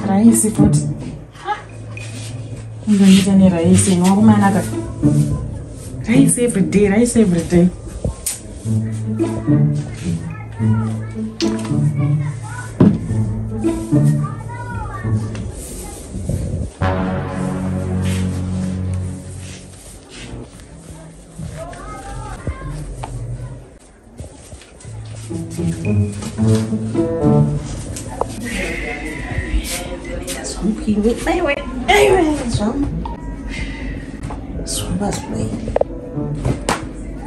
Raisi futhi. Ngiyitshene raisi ngokumana ka. Raisi every day, raisi every day.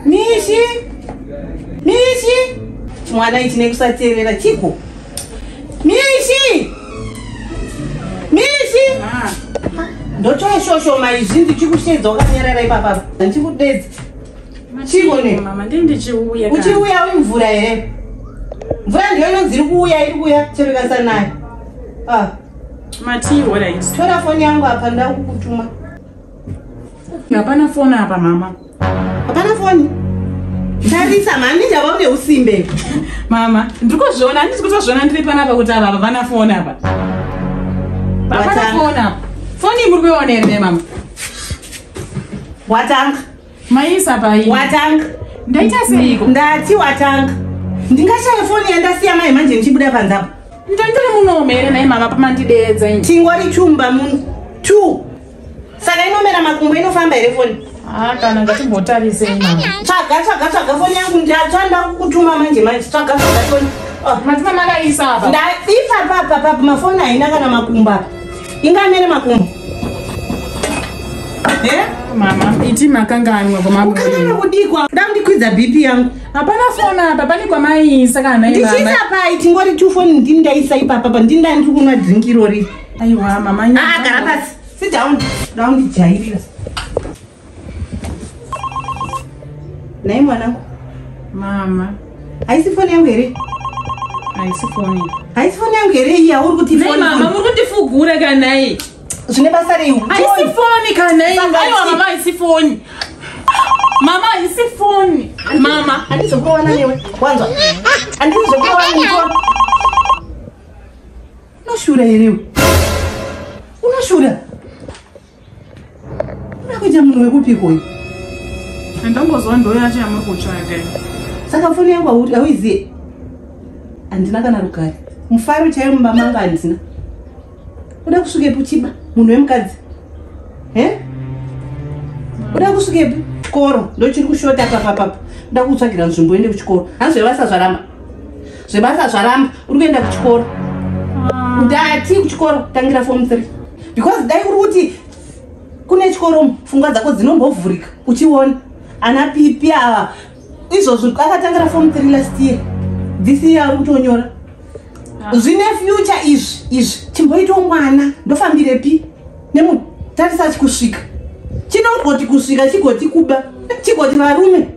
Mishi mwana ichine kusaterera chiko Mishi ndochoya shosho maizvi ndichikushedza wakanyarara ipapa ndichikudedza chikone mama ndichiuya uchiuya mvura here mvura ndiyo inonzi iri kuuya cherekasa nayo Mati right. Tora phone yangu hapa ndakukutuma. Hapana phone hapa mama. Hapana phone. Ndarisa mami ndabaone usimbe. Mama, ndikuzviona handisi kutozviona ndiri panapa kuti ava hapana phone hapa. Hapana phone hapa. Phone muri kuiona here mama. Watanga. Maisa pai. Watanga. Ndaita seiko? Ndati watanga. Ndingashaya phone yandasiya mai manje ndichibuda panzapo. Ndandiri munomere naye mama pamandidedza ini. Chingori chumba munhu. 2. Saka inomera makumbo inofamba here phone. Kana ngatimbotarise mama. Tsvaga phone yangu ndatsvanda kukutuma manje. Tsvaga phone. Matima makaisa apa. Papa mafoni haina kana makumba. Ingamere makumbo. Mama, iti makanganwa kwa mabudu. Ukana kudikwa. Ndamdikwidza BP yangu. Hapana phone hapa pani kwa maisa kana naye mama. Ndichisa pai tingori 2 phone ndindaisa ipapa ndinda ndikunwa drink rori. Aiwa mama. Gara pasi. Sit down. Down ndijairira. Nai mwanangu. Mama. Haisi phone yangu here. Haisi phone. Haisi phone yangu here iya uri kuti phone. Mama muri kutifugura kana naye. Zvine basa rei. Haisi phone kana naye. Aiwa mama haisi phone. Mama haisi phone. Mama. Andizokuona newe. Wanzwa. Andizokuona newe. Unoshura here. Unoshura. Unakuja munhu wekupi koi? Ndambozwa ndoyacho yamuri kutsvaga. Saka phone yangu auiziye. Andina kana rugare. Mufaro chaiyo mumba mangu handina. Uda kusvikepi uchiba munhu wemukadzi? Uda kusvikepi? Chikoro ndochiri kushota papa. Uda kutsvagira nzvimbo ende kuchikoro. Hanzi zvebasa zvaramba. Zvebasa zvaramba. Uri kuenda kuchikoro. Ndati kuchikoro tangira form 3. Because dai uri kuti kune chikoro pfungwa dzako dzinombovhurika uchiona ana pipi ava izvozvo akatangira form 3 last year. This year ari kutonyora. Zvine future izvi chimboita mwana ndofambirepi nemutarisa chikusvika chinogoti kusvika chigoti kuba chigoti varume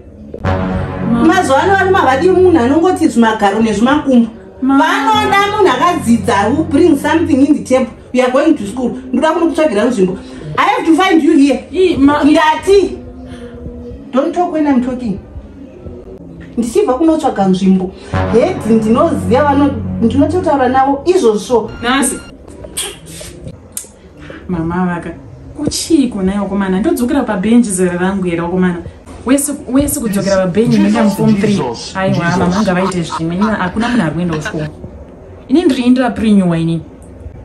mazuva ano varume havadi munhu anongoti zvimagaro nezvimakumbo vanoda munhu akadzidza who bring something in the table. You are going to school. Ndoda kunokutsvagira nzvimbo. I have to find you here. Ndati don't talk when I'm talking. Ndichibva kunotsvaga nzvimbo hedzi ndinoziva ndinototaura navo izvozvo nasi mama vaka uchiko nayo komana ndodzokera pabhenji zera rangu here komana wese kudzokera pabhenji ndoenda muform 3 aiwa mama ngavaite zvimwe hakuna munhu ari kuenda kuchikoro ini ndiriindira prinyuwa inini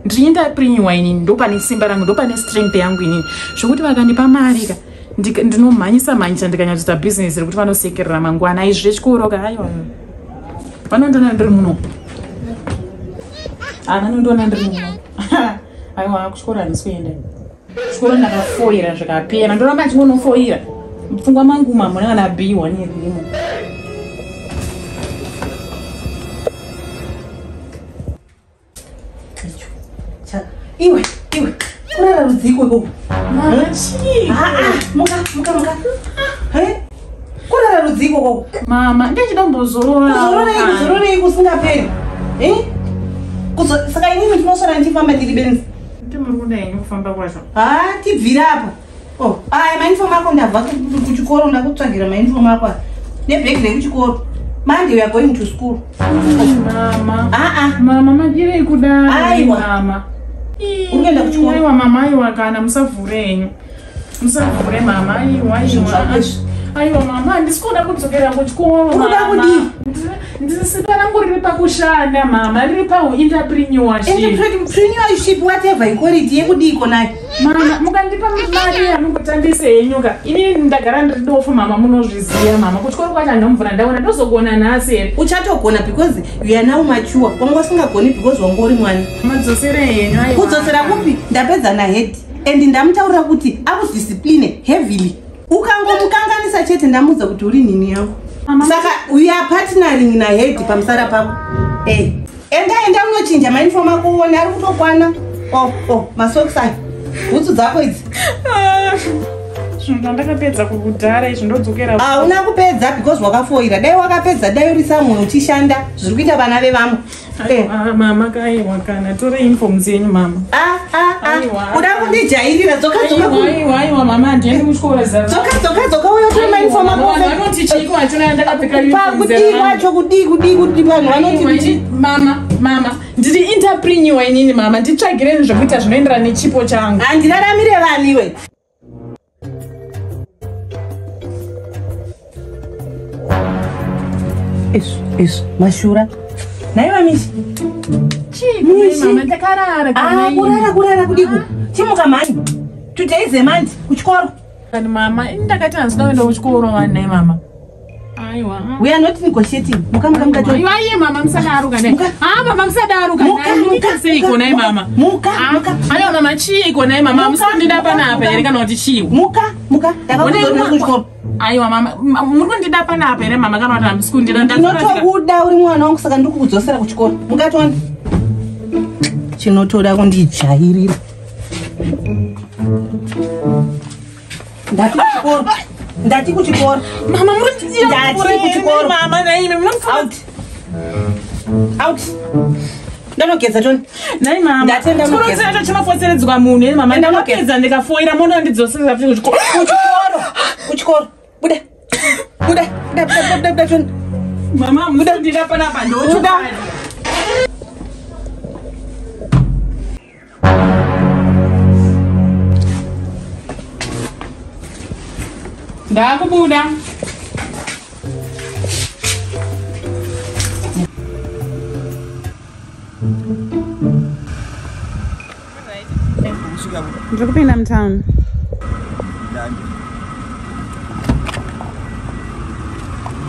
ndiriinda prinyuwa inini ndopane simba rangu ndopane strength yangu inini zvokuti vakandipa mari ka ndinomhanyisa mhanyisa ndikanyatsoita business rekuti vanosekerera mangwana izvi zvechikoro ka aiwa vanondoona ndiri muno vanondoona ndiri muno aiwa kuchikoro handisi kuenda kuchikoro ndakafoira zvikapera ndoramba ndinonofoira mupfungwa mangu mamuna kana b1 yerimo iwe kurara rudziko ikoko kurara rudziko koko mama ndechidambozororei kusingaperi saka inini ndinosvara ndichifamba ndiri benzi tibvira apa Oh, mainform ako ndabva kuchikoro ndakutsvagira mainform ako nebhegi rekuchikoro. Monday we are going to school. Mama. Mama magire kudai mama. Urikuenda kuchikoro? Aiwa mama, aiwa kana musavhure. Musavhure mama, aiwa. Aiwa mama, ndisikuda kudzokera kuchikoro. Unoda kudii? Ndisika rangu riri pakushanda mama, riri pauentrepreneurship. Entrepreneurship whatever you call it, yekudii konayo. Mama, mukandipa mari yamukutambise yenyuka. Ini ndagara ndiri dofu mama, munozviziva mama. Kuchikoro kwacho handamvura ndaona ndozogona nhasi. Uchatogona because you are now mature. Wanga usingagoni because wangori mwana. Madzosere henyu aiwa. Kudzosera kupi? Ndapedza nahead. And ndamutaurira kuti akudiscipline heavily. Ukangomukanganisa chete ndamuudza kuti uri nini yangu. Saka we are partnering nahead pamusara pako. Enda unochinja mainform ako uone ari kutokwana. Masocks aya. Bhutsu dzako idzi. Zvinhu ndakapedza kukudhara izvi ndodzokera. Hauna kupedza because wakafoira. Dai wakapedza dai uri samwe uchishanda zviri kuita vana vevamwe. Mama kaiwa kana tore uniform dzenyu mama. Uda kundijairira dzoka. Aiwa mama handiendi kuchikoro zara. Dzoka uya tore mainform ako. Vanoti chiko hachona ndakapfeka uniform kudii kwacho kudii vanhu vanoti mama ndiri entrepreneur inini mama, nditsvagireni zvekuita zvinoenderana nechipo changu. Handiraramire vanhu iwe. Isso, mashura. Naiva Michi. Mama ndakarara. Kurara kudiku. Chimuka mani. Today is a month. Kuchikoro. Kani mama, ndakati handina kuenda kuchikoro vanai mama. Aiwa. We are not negotiating. Muka. Aiwa mama musadaruka nei. Mama musadaruka nei. Muka sei konai mama. Muka. Aiwa mama chii konai mama. Musandida panapa here kana kuti chii. Muka. Ndakakuzorera kuchikoro. Aiwa mama, muri kundida panapa here mama kana kuti hamusikundira. Ndinotokuda uri mwana wangu saka ndiri kukudzosera kuchikoro. Mukatoni. Chinotoda kundijairira. Ndati kuchikoro. Mama muri kuchikoro. Mama naime out. Ndanogeza toni. Nai mama. Ndatenda nogeza. Chikoro chacho chinofoseredzwa munhu mama. Ndakapedza ndikafoira mono ndidzosera futi kuchikoro. Buda toni. Mama muda ndira panapa ndochuda. Ndakubuda. Ndiri kupinda mutown.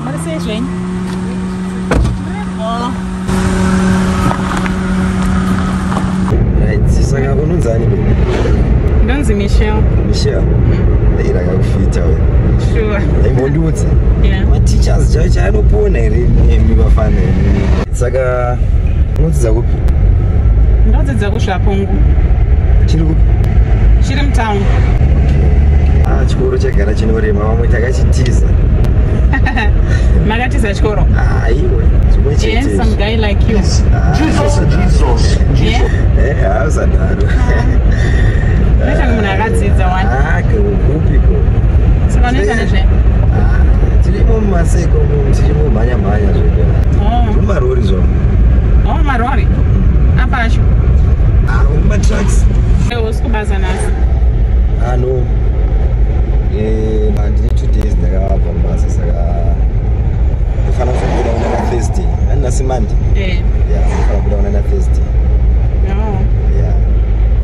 Muri sei zvenyu? Right, saka unonzani? Ndonzi Michelle. Ndakakufita we. Sure. Imbondudze. Yeah. Ma-teachers chaicho anopona here nemi vafana. Saka unodzidza kupi? Ndodzidza kuSvapungu. Chiri kupi? Chiri mutown. Chikoro chagara chinorema, vamwe takachitiza. Makatiza chikoro? Iwe, chimwe chete. Yes, some guy like you. Jesus. Yeah? Hausadaro. Nechanga munhu akadzidza wani. Kupiko. Saka unoita nezve? Tirimo mumaseko tirimo mhanya zvekera. Mumarori zvavo. Marori? Apacho? Mumatrucks. Usi kubaza nasi? No. Ndine 2 days ndakavabva mubasa saka ndofana kuzobuda una naThursday. Handinasi Monday. Ndofana kubuda una naThursday.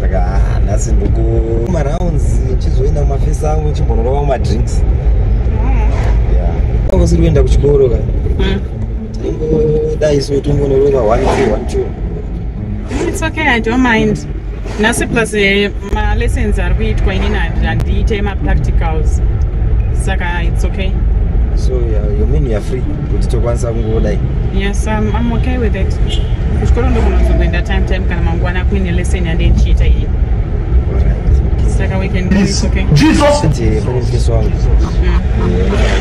Saka nhasi ndikumarounds chizoenda kumafesa angu chimbonorova mumadrinks. Usiri kuenda kuchikoro ka. Tingodai so tingonorova 1-2. It's okay, I don't mind. Nasi plus ma-lessons ari kuitwa inini handiite ma-practicals. Saka it's okay. So you mean you are free? Kuti tokwanisa kungodai? Yes, I'm okay with it. Kuchikoro ndokunozokuenda time kana mangwana kuine lesson yandichiita iyi. Saka we can do it, okay? Jesus! Pane mukesi wangu.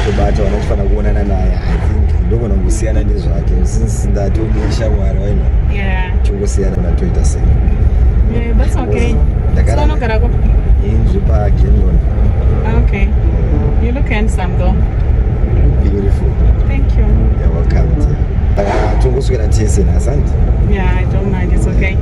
Tobata vanofana kuonana naye. I think ndogona kusiyana nezvake. Since ndatomeshamwari waino. Yeah. Chongosiyana natoita sei. Yeah, that's okay. So unogara ko? inzwi paGendon. Okay. You look handsome though. Beautiful. Thank you. You're welcome. Tungusukira tese na asante. Yeah, I don't mind. It's okay.